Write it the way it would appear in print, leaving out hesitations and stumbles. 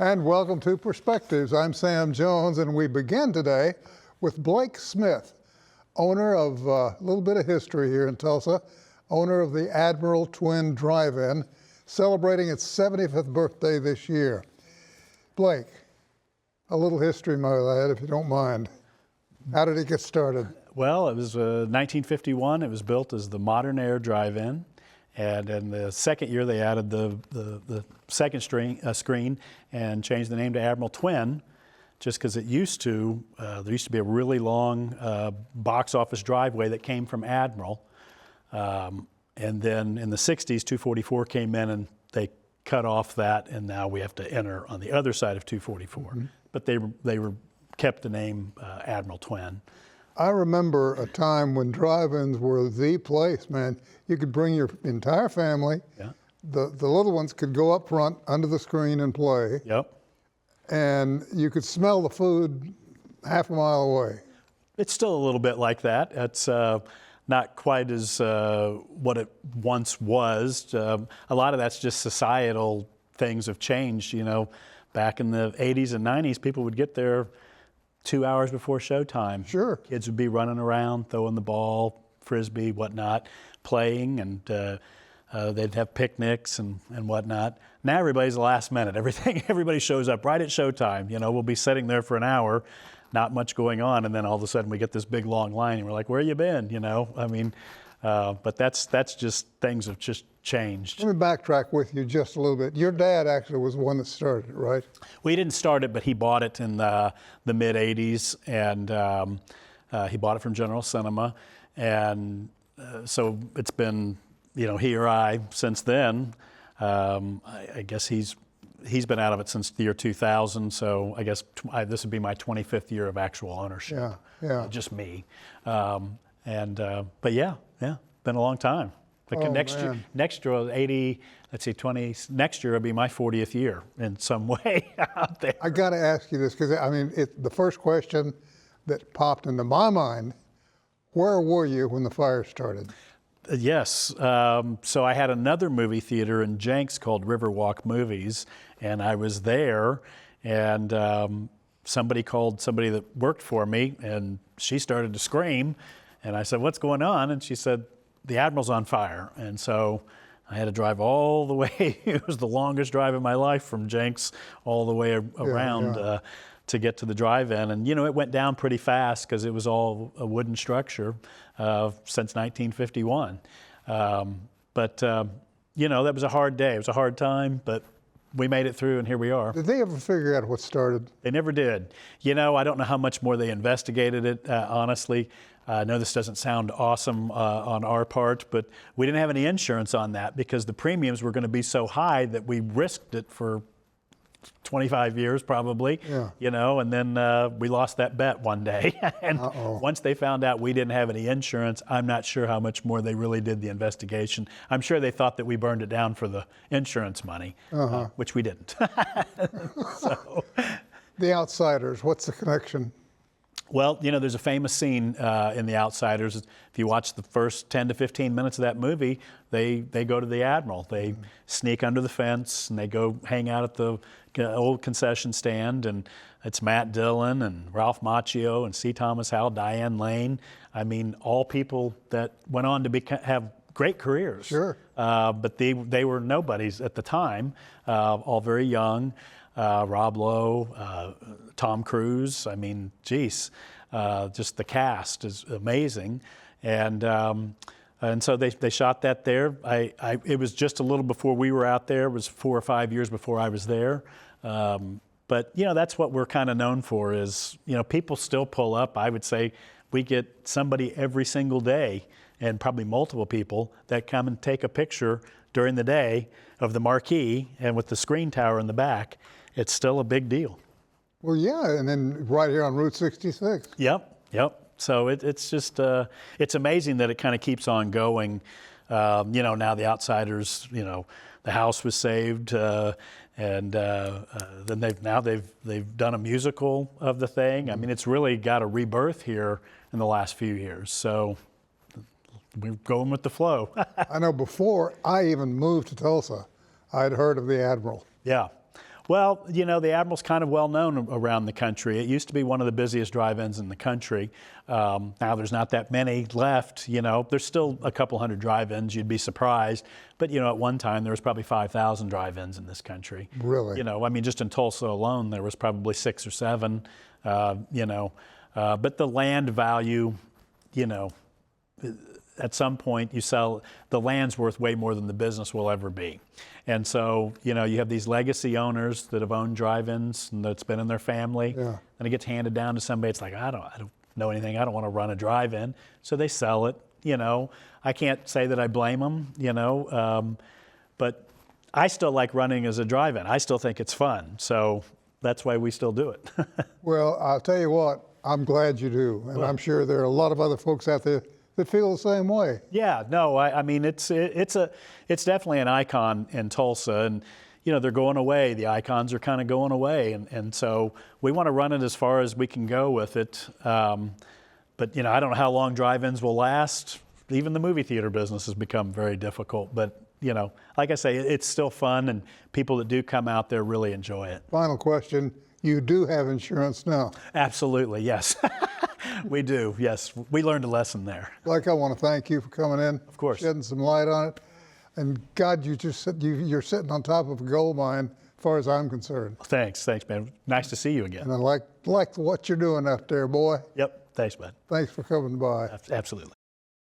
And welcome to Perspectives. I'm Sam Jones, and we begin today with Blake Smith, owner of a little bit of history here in Tulsa, owner of the Admiral Twin Drive-In, celebrating its 75th birthday this year. Blake, a little history, my lad, if you don't mind. How did it get started? Well, it was 1951. It was built as the Modern Air Drive-In. And in the second year, they added the second screen and changed the name to Admiral Twin, just because it used to, there used to be a really long box office driveway that came from Admiral. And then in the 60s, 244 came in and they cut off that, and now we have to enter on the other side of 244. Mm-hmm. But they kept the name Admiral Twin. I remember a time when drive-ins were the place, man. You could bring your entire family. Yeah. The little ones could go up front under the screen and play. Yep. And you could smell the food half a mile away. It's still a little bit like that. It's not quite as what it once was. A lot of that's just societal things have changed. You know, back in the 80s and 90s, people would get there 2 hours before showtime. Sure. Kids would be running around, throwing the ball, frisbee, whatnot, playing, and they'd have picnics and whatnot. Now everybody's the last minute. Everybody shows up right at showtime. You know, we'll be sitting there for an hour, not much going on, and then all of a sudden we get this big long line, and we're like, "Where you been?" You know, I mean, but that's just things have just changed. Let me backtrack with you just a little bit. Your dad actually was the one that started it, right? We didn't start it, but he bought it in the mid 80s, and he bought it from General Cinema, and so it's been, you know, he or I since then. I guess he's been out of it since the year 2000, so I guess this would be my 25th year of actual ownership. Yeah, yeah. Just me, but yeah, been a long time. Like next year, 80. Let's see, 20. Next year will be my 40th year in some way out there. I got to ask you this because I mean, the first question that popped into my mind: where were you when the fire started? Yes. So I had another movie theater in Jenks called Riverwalk Movies, and I was there, and somebody called somebody that worked for me, and she started to scream, and I said, "What's going on?" And she said, "The Admiral's on fire." And so I had to drive all the way. It was the longest drive of my life from Jenks all the way around to get to the drive-in. And, you know, it went down pretty fast because it was all a wooden structure since 1951. But you know, that was a hard day. It was a hard time, but we made it through, and here we are. Did they ever figure out what started? They never did. You know, I don't know how much more they investigated it, honestly. I know this doesn't sound awesome on our part, but we didn't have any insurance on that because the premiums were going to be so high that we risked it for 25 years probably, you know, and then we lost that bet one day. And once they found out we didn't have any insurance, I'm not sure how much more they really did the investigation. I'm sure they thought that we burned it down for the insurance money, which we didn't. So. The Outsiders, what's the connection? Well, you know, there's a famous scene in The Outsiders. If you watch the first 10 to 15 minutes of that movie, they go to the Admiral. They sneak under the fence, and they go hang out at the old concession stand, and it's Matt Dillon and Ralph Macchio and C. Thomas Howell, Diane Lane. I mean, all people that went on to have great careers. Sure. But they were nobodies at the time, all very young. Rob Lowe, Tom Cruise. I mean, geez, just the cast is amazing, and so they shot that there. It was just a little before we were out there. It was 4 or 5 years before I was there. But you know, that's what we're kind of known for. Is, you know, people still pull up. I would say we get somebody every single day, and probably multiple people that come and take a picture during the day of the marquee and with the screen tower in the back. It's still a big deal. Well, yeah, and then right here on Route 66. Yep. So it's just, it's amazing that it kind of keeps on going. You know, now The Outsiders, you know, the house was saved, and then they've done a musical of the thing. I mean, it's really got a rebirth here in the last few years. So we're going with the flow. I know before I even moved to Tulsa, I'd heard of the Admiral. Yeah. Well, you know, the Admiral's kind of well known around the country. It used to be one of the busiest drive-ins in the country. Now there's not that many left, you know. There's still a couple hundred drive-ins, you'd be surprised. But, you know, at one time there was probably 5,000 drive-ins in this country. Really? You know, I mean, just in Tulsa alone there was probably 6 or 7, you know. But the land value, you know, at some point you sell, the land's worth way more than the business will ever be. And so, you know, you have these legacy owners that have owned drive-ins and that's been in their family. Yeah. And it gets handed down to somebody. It's like, I don't know anything. I don't want to run a drive-in. So they sell it, you know. I can't say that I blame them, you know. But I still like running as a drive-in. I still think it's fun. So that's why we still do it. Well, I'll tell you what, I'm glad you do. And I'm sure there are a lot of other folks out there that feel the same way. Yeah, no, I mean, it's definitely an icon in Tulsa, and you know, they're going away. The icons are kind of going away, and so we want to run it as far as we can go with it. But you know, I don't know how long drive-ins will last. Even the movie theater business has become very difficult. But you know, like I say, it's still fun, and people that do come out there really enjoy it. Final question, you do have insurance now. Absolutely, yes. We do, yes. We learned a lesson there. Like, I want to thank you for coming in. Of course. Shedding some light on it. And God, you're sitting on top of a gold mine, as far as I'm concerned. Thanks, man. Nice to see you again. And I like what you're doing out there, boy. Yep, thanks, bud. Thanks for coming by. Absolutely.